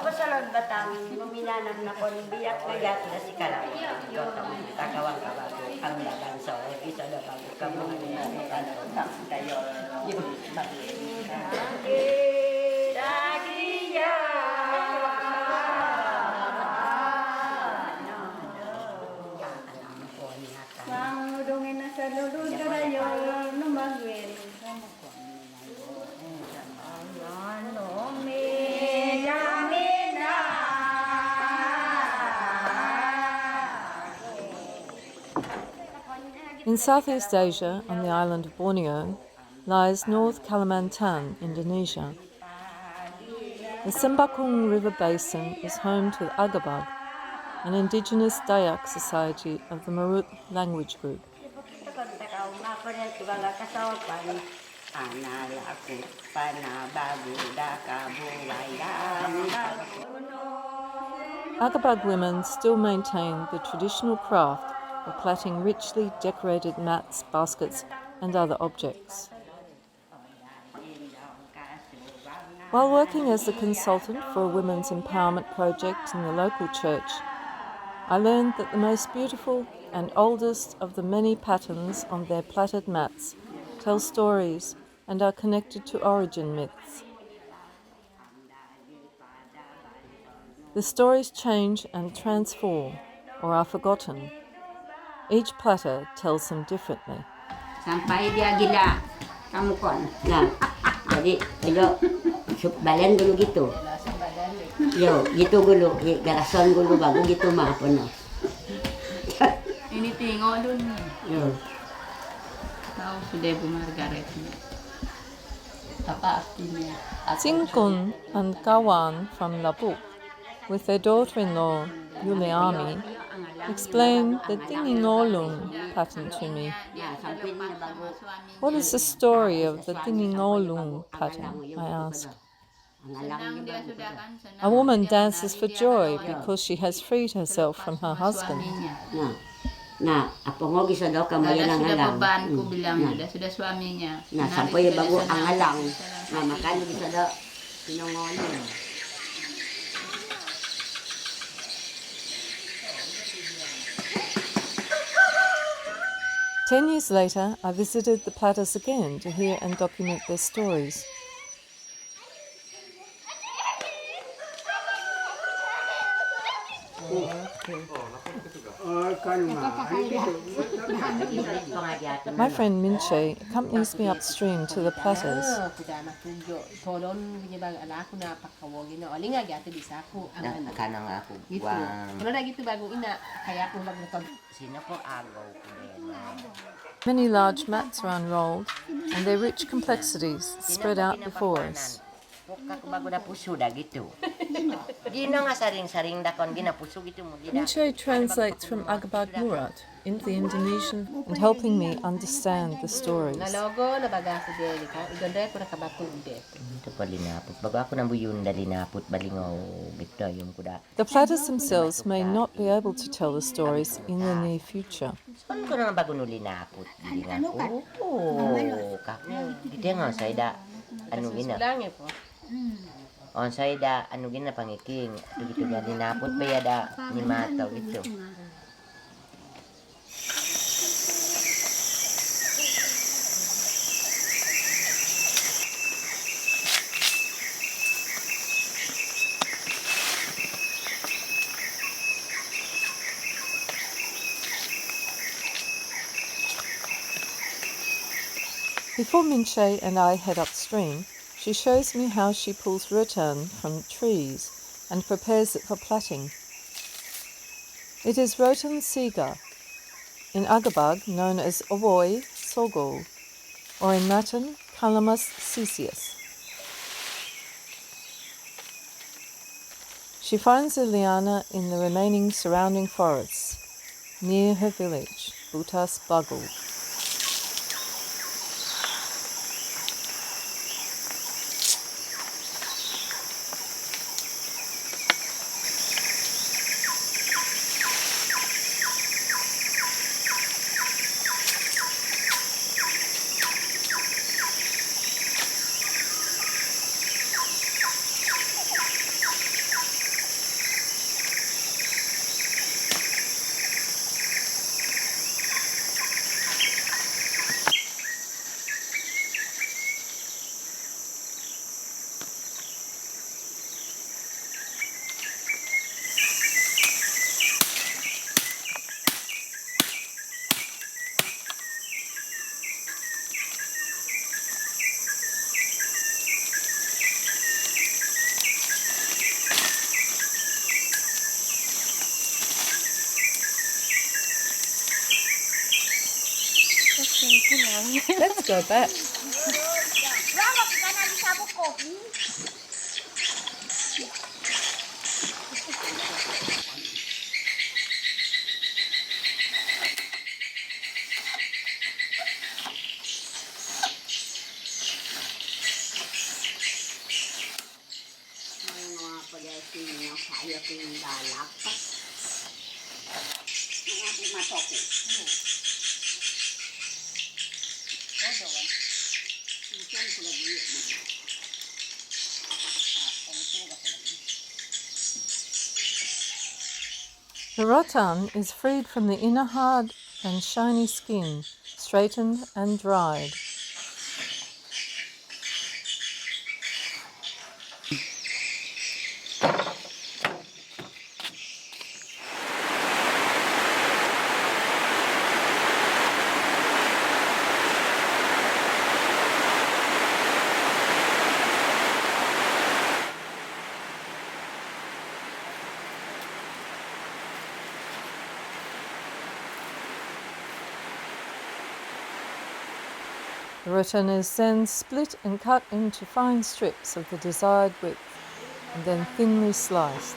Pasalod batang muminanan na kon biyak kayat na si Kalam. Takawang kabago ang laganso. Isa na bago ka mo ang kanto. Kayo. Dagiya. Sang dungin na sa lulod karayo no magwin. In Southeast Asia, on the island of Borneo, lies North Kalimantan, Indonesia. The Sembakung River basin is home to the Agabag, an indigenous Dayak society of the Murut language group. Agabag women still maintain the traditional craft of plaiting richly decorated mats, baskets and other objects. While working as a consultant for a women's empowerment project in the local church, I learned that the most beautiful and oldest of the many patterns on their plaited mats tell stories and are connected to origin myths. The stories change and transform or are forgotten. Each platter tells them differently. Sampai dia gila, kamu kon. Nah, jadi ayo balen dulu gitu. Yo, gitu dulu, garason dulu bago gitu mah penuh. Ini tengok dulu. Yo. Tahu sudah Bu Margrit. Apa artinya? Tingkun and Kawan from Labuk, with their daughter-in-law, Yuleami, explained the Dingingolung pattern to me. What is the story of the Dingingolung pattern? I asked. A woman dances for joy because she has freed herself from her husband. Nah, apa ngogi sa daw kamay ng alang. Beban ko bilang sudah suaminya. Nah, sampai bago ang alang. Nah, makanya bisa daw pinongolong. 10 years later, I visited the platters again to hear and document their stories. My friend Mince accompanies me upstream to the platters. Many large mats are unrolled, and their rich complexities spread out before us. Mince translates from Agabag Murut into the Indonesian and helping me understand the stories. The platters themselves may not be able to tell the stories in the near future. On saya da anu gina pangiking begitu da dinaput pa ya da ni mataw gitu. Before Mince and I head upstream, she shows me how she pulls rattan from trees and prepares it for plaiting. It is rattan siga, in Agabag known as Ovoy Sogol, or in Latin Calamus caesius. She finds the liana in the remaining surrounding forests, near her village, Butas Bagul. Let's go back. The rattan is freed from the inner hard and shiny skin, straightened and dried. The rattan is then split and cut into fine strips of the desired width, and then thinly sliced.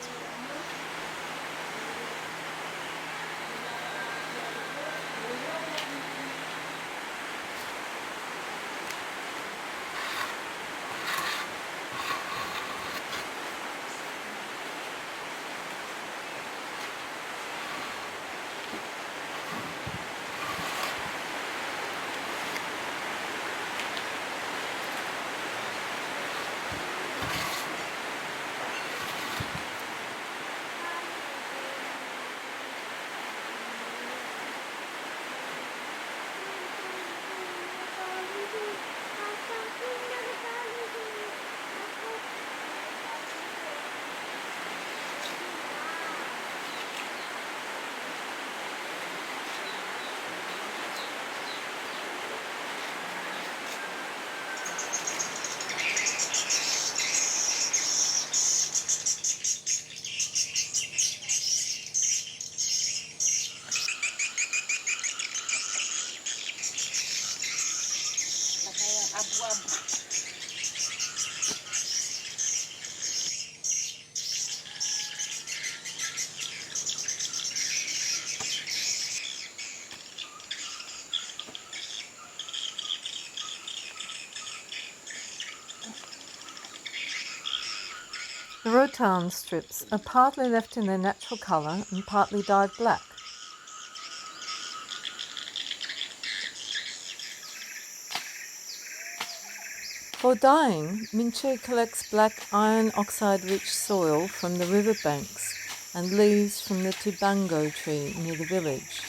The rattan strips are partly left in their natural colour and partly dyed black. For dyeing, Mince collects black iron oxide-rich soil from the river banks and leaves from the tibango tree near the village.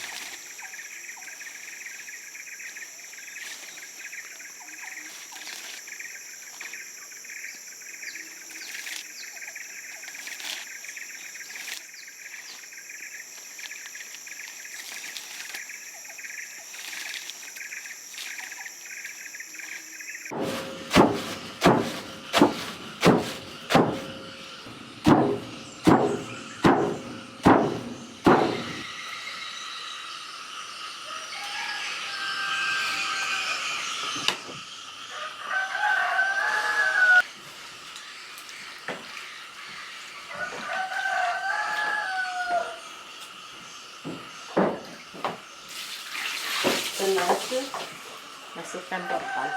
itu masukkan total.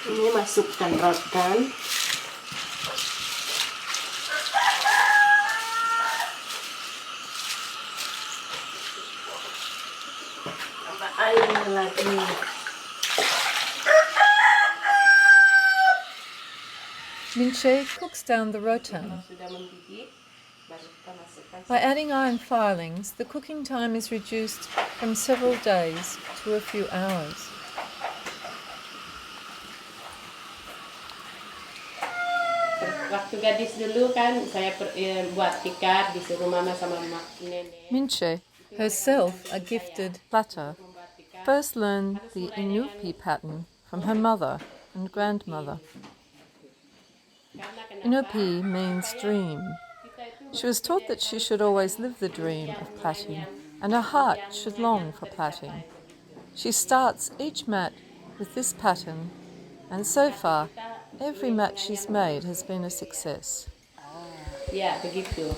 Ini masukkan rattan. Tambah air lagi. Mince cooks down the rattan. Sudah mendidih, baru kita masukkan. By adding iron filings, the cooking time is reduced from several days to a few hours. Waktu gadis dulu kan saya buat tikar disuruh mama sama nenek. Mince, herself a gifted platter, first learned the Inupi pattern from her mother and grandmother. Inupi means dream. She was taught that she should always live the dream of plaiting, and her heart should long for plaiting. She starts each mat with this pattern, and so far, every mat she's made has been a success. Ya, begitu.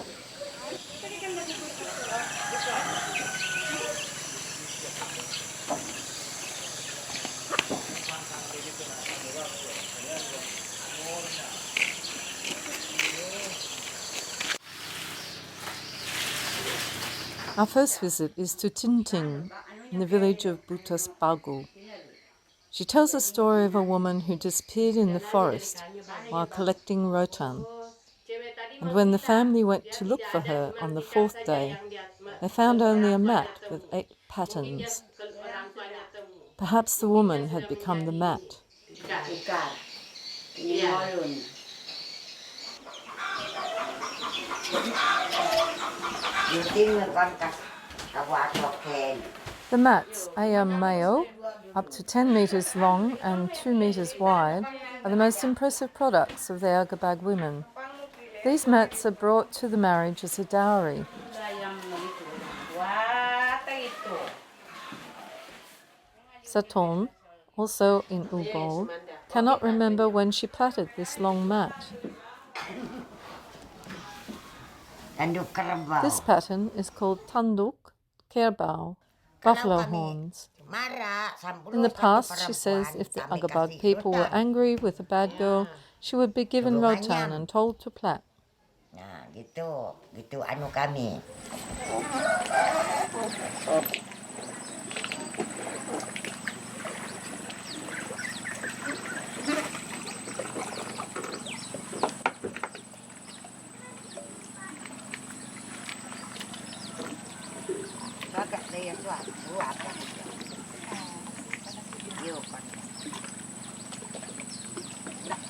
Our first visit is to Tinting, in the village of Butas Bagu. She tells a story of a woman who disappeared in the forest while collecting rattan. And when the family went to look for her on the fourth day, they found only a mat with 8 patterns. Perhaps the woman had become the mat. The mats, ayam mayo, up to 10 metres long and 2 metres wide, are the most impressive products of the Agabag women. These mats are brought to the marriage as a dowry. Saton, also in Ubol, cannot remember when she plaited this long mat. This pattern is called tanduk kerbau, buffalo horns. In the past, she says, if the Agabag people were angry with a bad girl, she would be given rattan and told to plait. Nah, gitu anu kami.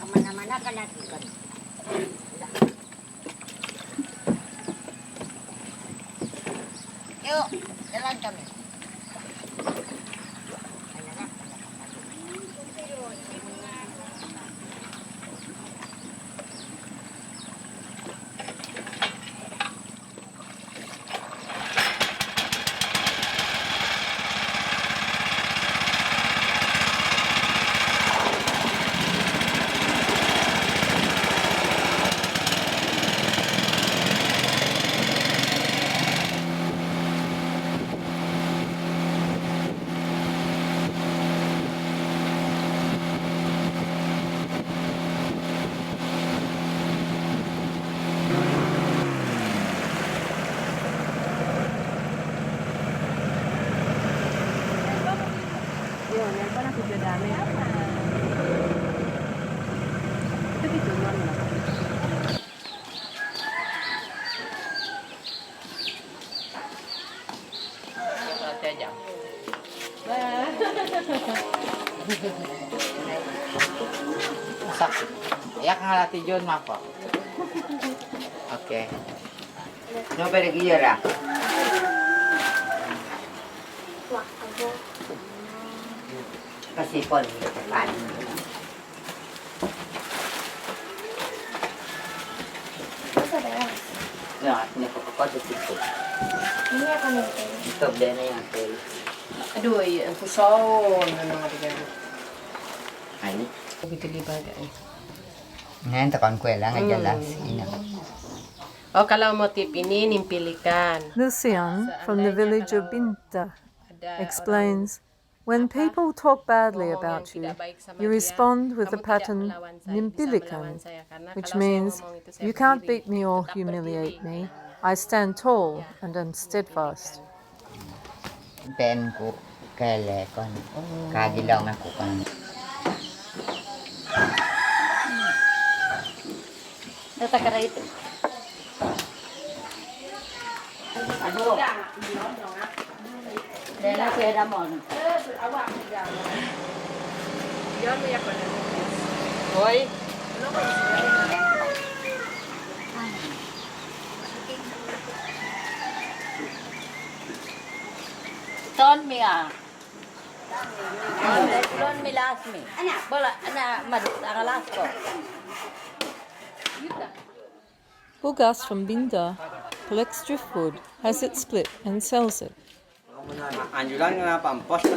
Kemana-mana kan nanti kan. Yuk, jalan kami. Sak, yak ngalati John mapa. Oke. Nyoba lagi ya, kasih pon depan. Ya, ini kok cukup. Ini apa nih? Stop deh yang tel. Aduh, iya, aku son ano nga diyan. Ini. Bigli baga eh. Ngayon takon ko lang jelas ina. Oh, kalau motif ini nimpilikan. Lucian, from the village of Binta, explains, when people talk badly about you, you respond with the pattern nimpilikan, which means, you can't beat me or humiliate me. I stand tall and am steadfast. Pen ko kele kon. Kagilaw ako kon. Natakara ito. Dela pera mon. Hoy. Ton mi ah. Ton mi las mi. Bola ana madut angalas ko. Bugas from Binda collects driftwood, has it split and sells it. Anjuran nga pampos ko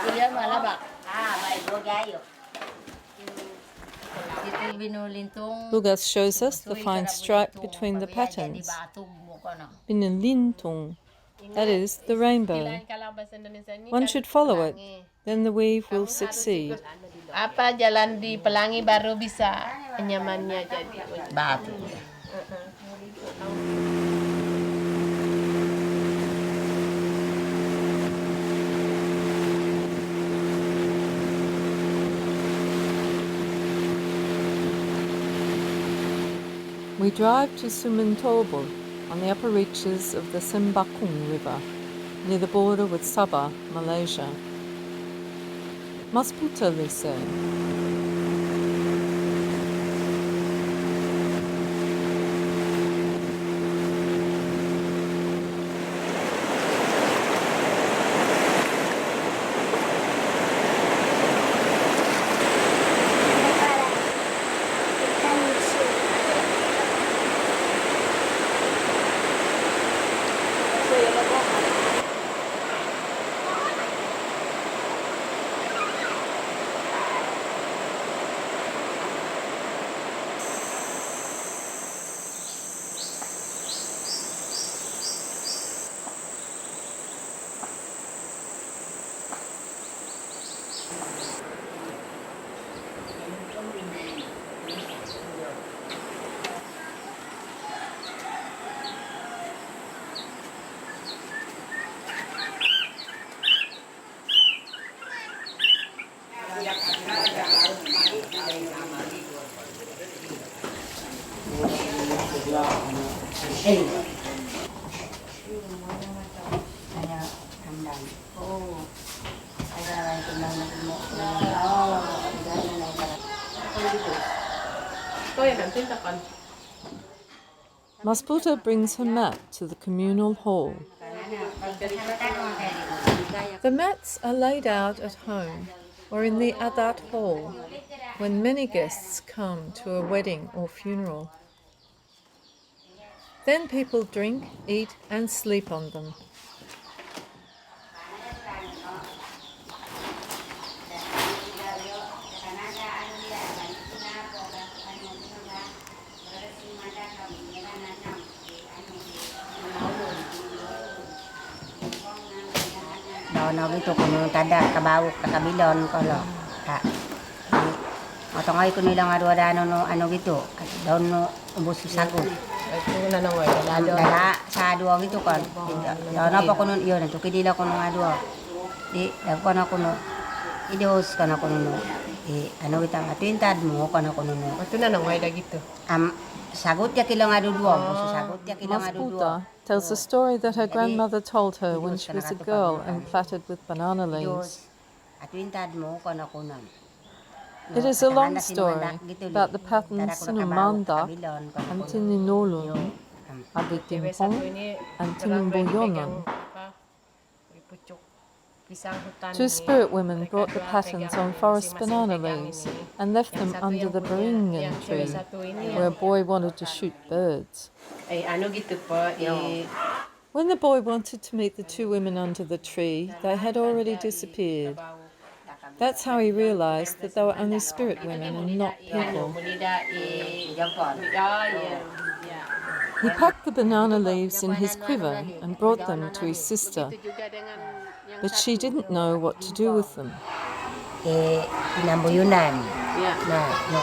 Kuya malabak. May bogayo. Ito binulintong. Bugas shows us the fine stripe between the patterns. Binulintong, that is, the rainbow. One should follow it, then the weave will succeed. Apa jalan di pelangi baru bisa nyamannya jadi. Batu. We drive to Sumantobol on the upper reaches of the Sembakung River, near the border with Sabah, Malaysia. Masputa, they say. Masputa brings her mat to the communal hall. The mats are laid out at home or in the adat hall when many guests come to a wedding or funeral. Then people drink, eat and sleep on them. Daw gitu kuno tada kabawok kabilon ko lo. Matongay ko nilang ada ano gitu. Daw no ubos sagot. Ito na nang Dala sa adwa gitu kan. Daw na pa kuno iyo nito kidila ko ng adwa. Di daw ko na kuno. Idos ka na kuno. Ano bitang atintad mo ko na kuno. Ito na nang gitu. Sagot ya kilang adu dua. Sagot ya kilang adu dua. Masputa tells a story that her grandmother told her when she was a girl and plaited with banana leaves. It is a long story about the patterns Sinumandak and Tininolon, Abitimpong and Tinimboyonon. Two spirit women brought the patterns on forest banana leaves and left them under the beringan tree, where a boy wanted to shoot birds. When the boy wanted to meet the two women under the tree, they had already disappeared. That's how he realized that they were only spirit women and not people. He packed the banana leaves in his quiver and brought them to his sister, but she didn't know what to do with them. Pinambuyunan. Nah, no.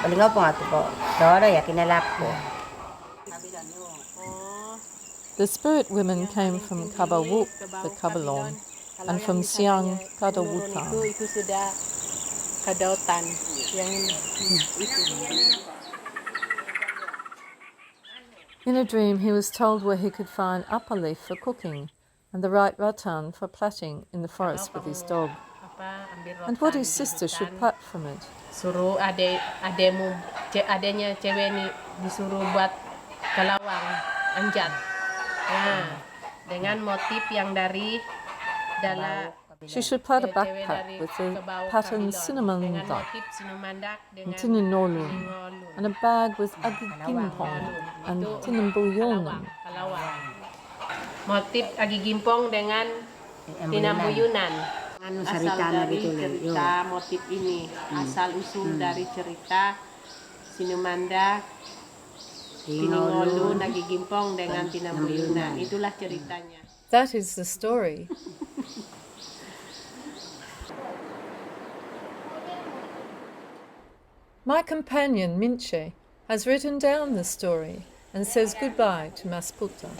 Palingaw po nga ito po. Doro ya kinalak po. The spirit women came from Kabawuk, the Kabalong, and from Siang, Kadawutan. Itu sudah kadautan yang In a dream, he was told where he could find upper leaf for cooking and the right rattan for plaiting in the forest with his dog, and what his sister should plait from it. suruh adanya cewek nih disuruh buat kelawang anjat. Nah, dengan motif yang dari dalam She should plait a backpack with the pattern cinnamon duck and tininolu, and a bag with agigimpong and tinambuyunan. Motif agigimpong dengan tinambuyunan. Asal dari cerita motif ini, asal usul dari cerita Sinumandak, Tiningolu, Nagigimpong dengan tinambuyunan. Itulah ceritanya. That is the story. My companion, Mince, has written down the story and says goodbye to Masputa.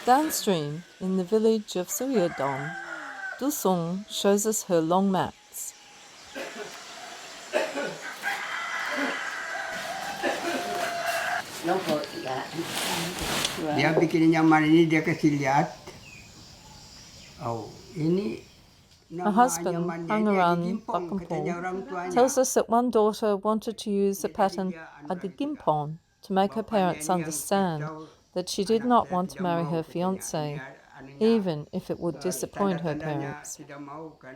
Downstream, in the village of Suyodong, Dusong shows us her long mats. Dia bikin nyaman ini dia kasih lihat. Oh, ini Her husband, Pangeran Bakampong, tells us that one daughter wanted to use the pattern Agigimpon to make her parents understand that she did not want to marry her fiancé, even if it would disappoint her parents.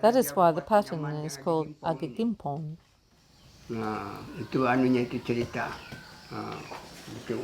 That is why the pattern is called Agigimpon. Nah, itu anunya itu cerita. Itu.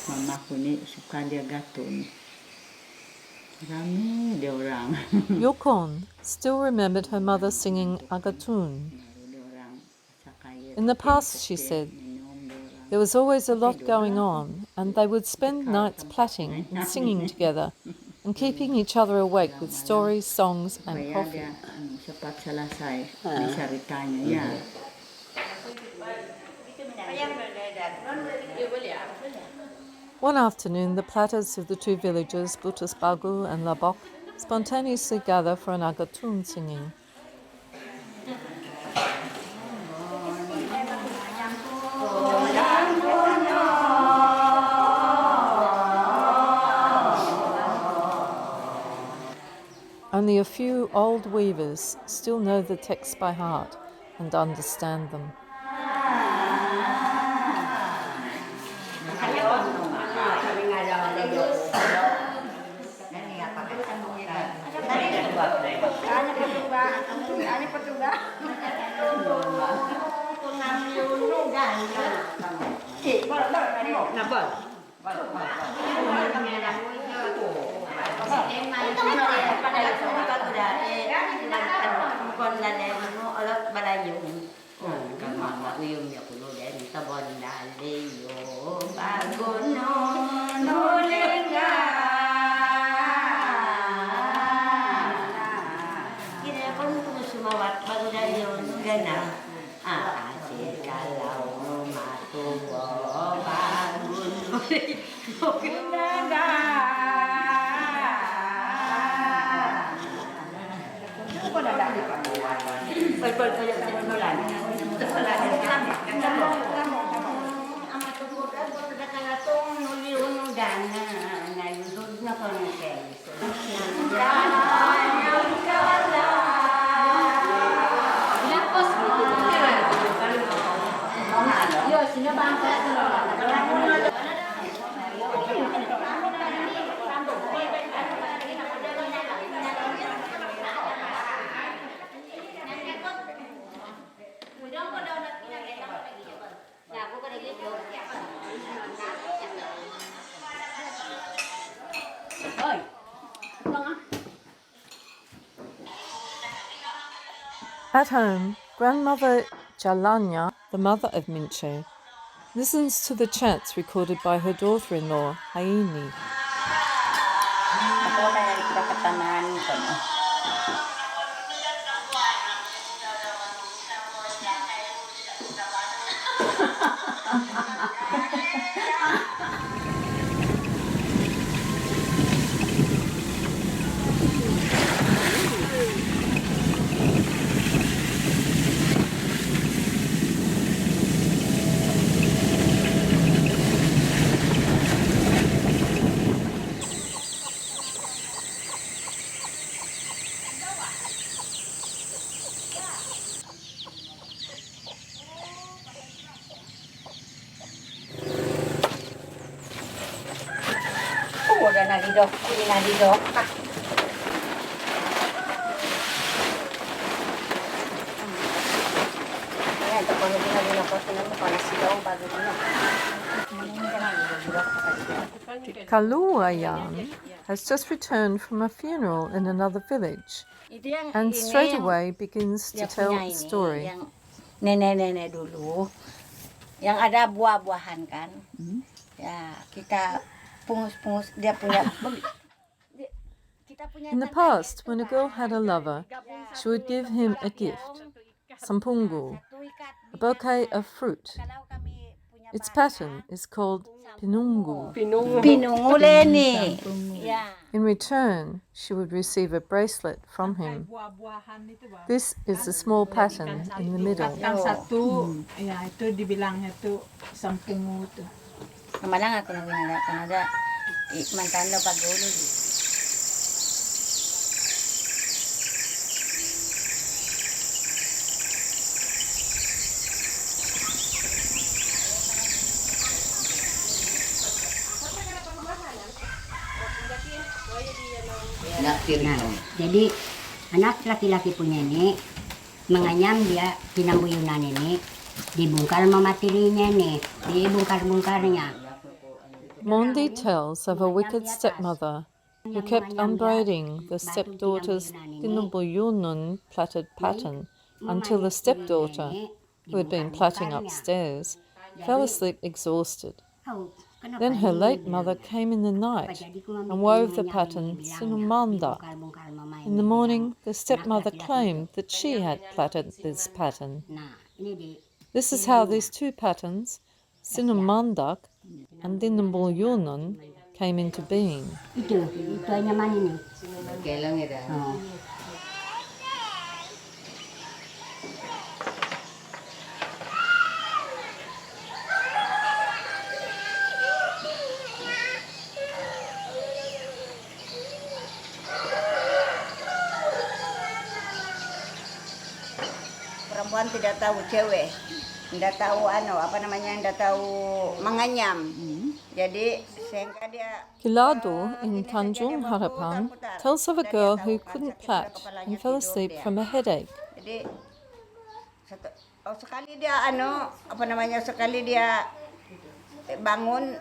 Mamaku ni suka dia gatun. Rame dia orang. Yokon still remembered her mother singing Agatun. In the past, she said, there was always a lot going on, and they would spend nights plaiting and singing together and keeping each other awake with stories, songs, and coffee. Cepat selesai di ceritanya ya. One afternoon, the plaiters of the two villages, Butasbagu and Labok, spontaneously gather for an Agatun singing. Only a few old weavers still know the texts by heart and understand them. At home, grandmother Jalanya, the mother of Mince, listens to the chants recorded by her daughter-in-law, Haini. Kaluayan has just returned from a funeral in another village and straight away begins to tell the story. Yang nenek-nenek dulu yang ada buah-buahan kan. Ya, kita pungus-pungus dia punya. In the past, when a girl had a lover, she would give him a gift, sampunggu, a bouquet of fruit. Its pattern is called pinungu. Pinungu leni. In return, she would receive a bracelet from him. This is the small pattern in the middle. Yang satu, ya itu dibilangnya tuh sampunggu tuh. Kemalang ako na Canada. Mantando pagulo. Nah, jadi anak laki-laki punya ini menganyam dia pinambuyunan ini dibungkar sama materinya nih, dibungkar-bungkarnya. Mondi tells of a wicked stepmother who kept unbraiding the stepdaughter's tinubuyunun plaited pattern until the stepdaughter, who had been plaiting upstairs, fell asleep exhausted. Then her late mother came in the night and wove the pattern sinumanda. In the morning, the stepmother claimed that she had plaited this pattern. This is how these two patterns, sinumandak and dinumbulyunan, came into being. Itu ay naman ini. Perempuan tidak tahu cewek, tidak tahu tidak tahu menganyam. Jadi Kilado in Tanjung Harapan tells of a girl who couldn't plait and fell asleep from a headache. Jadi sekali dia sekali dia bangun.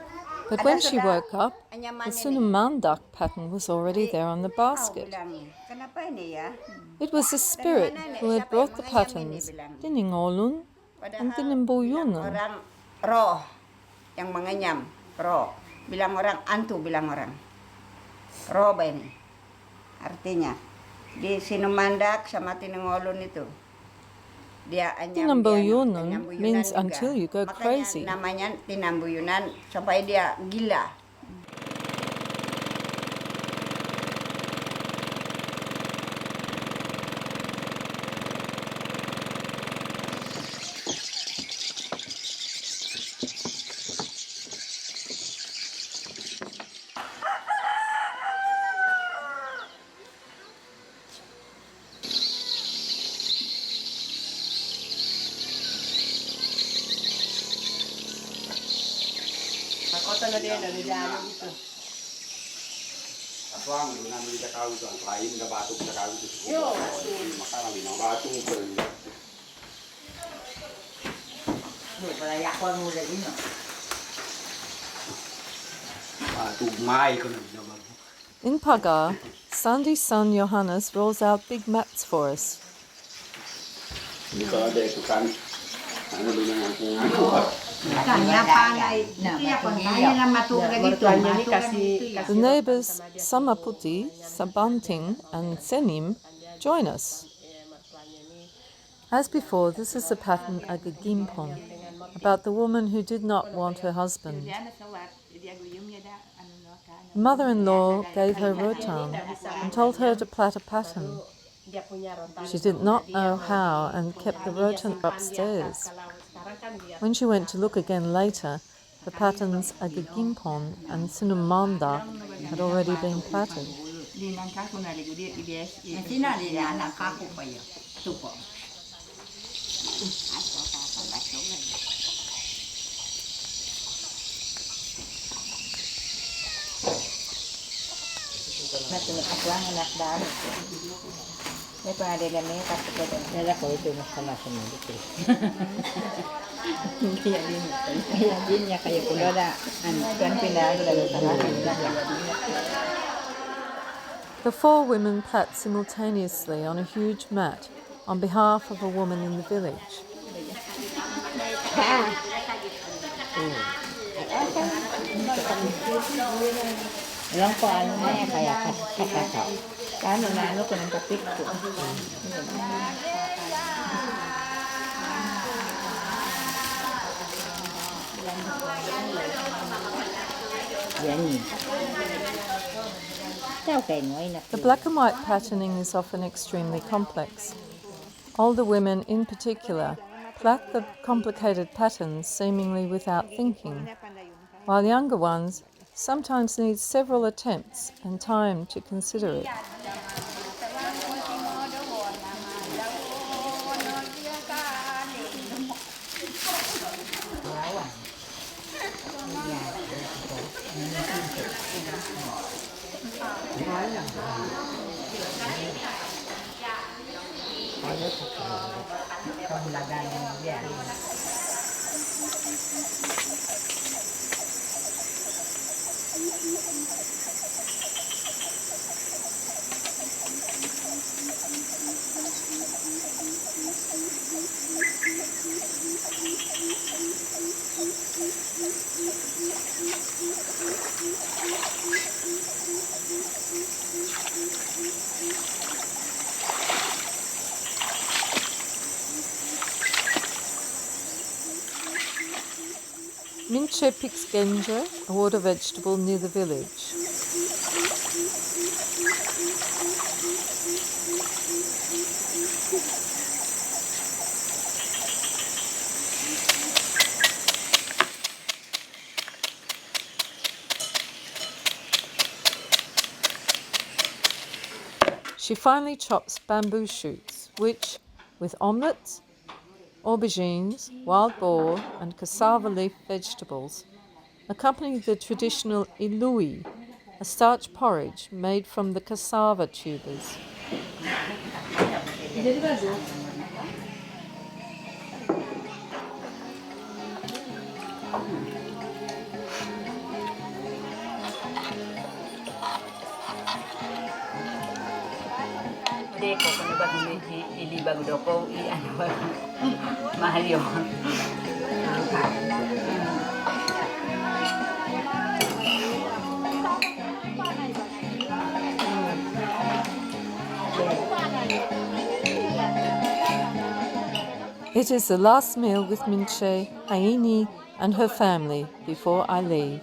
But when she woke up, the Sunumandak pattern was already there on the basket. It was the spirit who had brought the patterns, Tiningolun and Tinimbuyunun. Orang roh yang mengenyam, roh. Bilang orang antu, bilang orang. Roh ba ini? Artinya di Sinumandak sama Tiningolun itu. Dia Tinambuyunun means until you go crazy. Namanya tinambuyunan sampai dia gila. Kota na din, nalilano dito. Aswang, namin sa kawin ito. Ang lain na batong sa kawin ito. Yo! Makarami ng batong ko rin. Palayakuan mo rin yun. Batong may ko na naman. In Pagar, Sandy's son Johannes rolls out big mats for us. Hindi ka ada ito kan. Ano ba naman kung ano ba? The neighbours Samaputi, Sabanting and Senim join us. As before, this is the pattern Agagimpon, about the woman who did not want her husband. The mother-in-law gave her rattan and told her to plait a pattern. She did not know how and kept the rattan upstairs. When she went to look again later, the patterns Agagimpon and Sinumanda had already been plaited. The four women plait simultaneously on a huge mat on behalf of a woman in the village. Lang po ano na yan, kaya kakasaw. Kano na ano ko ng kapit ko. The black and white patterning is often extremely complex. Older women in particular plait the complicated patterns seemingly without thinking, while younger ones sometimes need several attempts and time to consider it. Mince picks genja, a water vegetable near the village. She finally chops bamboo shoots, which, with omelettes, aubergines, wild boar and cassava leaf vegetables, accompany the traditional ilui, a starch porridge made from the cassava tubers. Hindi ko kung ba ilibag do ko ano ba mahal yun. It is the last meal with Mince, Haini, and her family before I leave.